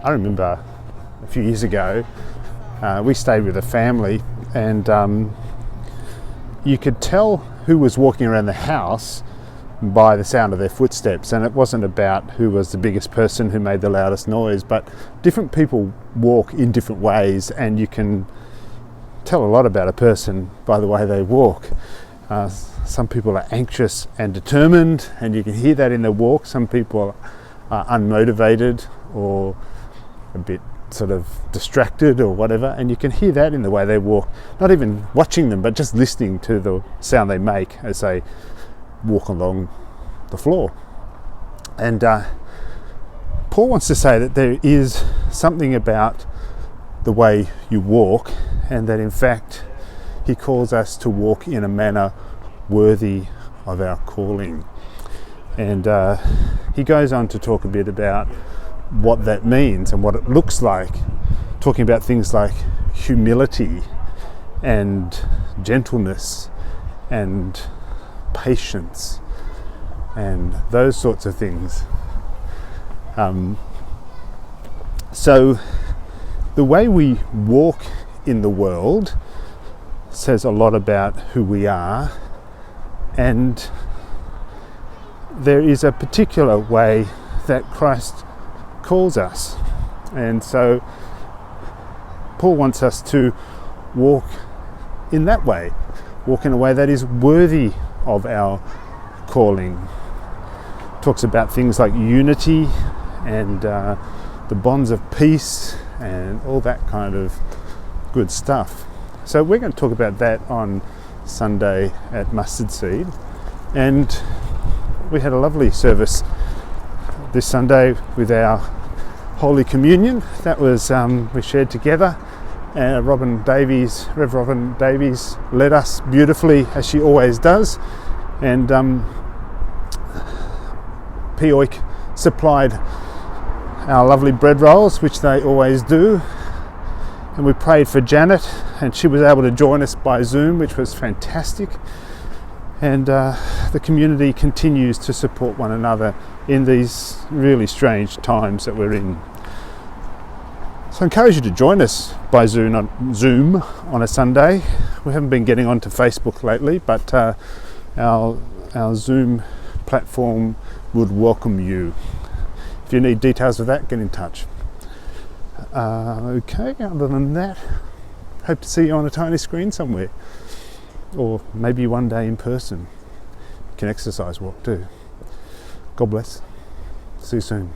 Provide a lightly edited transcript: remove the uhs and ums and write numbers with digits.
I remember a few years ago, we stayed with a family, and you could tell who was walking around the house by the sound of their footsteps. And it wasn't about who was the biggest person, who made the loudest noise, but different people walk in different ways, and you can tell a lot about a person by the way they walk. Some people are anxious and determined, and you can hear that in their walk. Some people are unmotivated or a bit sort of distracted or whatever, and you can hear that in the way they walk, not even watching them, but just listening to the sound they make as they walk along the floor. And Paul wants to say that there is something about the way you walk, and that in fact he calls us to walk in a manner worthy of our calling. And he goes on to talk a bit about what that means and what it looks like, talking about things like humility and gentleness and patience and those sorts of things. So the way we walk in the world says a lot about who we are, and there is a particular way that Christ calls us. And so Paul wants us to walk in that way, walk in a way that is worthy of our calling. Talks about things like unity and the bonds of peace and all that kind of good stuff. So we're going to talk about that on Sunday at Mustard Seed. And we had a lovely service this Sunday with our Holy Communion. That was we shared together. Rev Robin Davies led us beautifully, as she always does, and Peoik supplied our lovely bread rolls, which they always do, and we prayed for Janet, and she was able to join us by Zoom, which was fantastic. And the community continues to support one another in these really strange times that we're in. So I encourage you to join us by Zoom on a Sunday. We haven't been getting onto Facebook lately, but our Zoom platform would welcome you. If you need details of that, get in touch. Okay, other than that, hope to see you on a tiny screen somewhere, or maybe one day in person. You can exercise walk too. God bless. See you soon.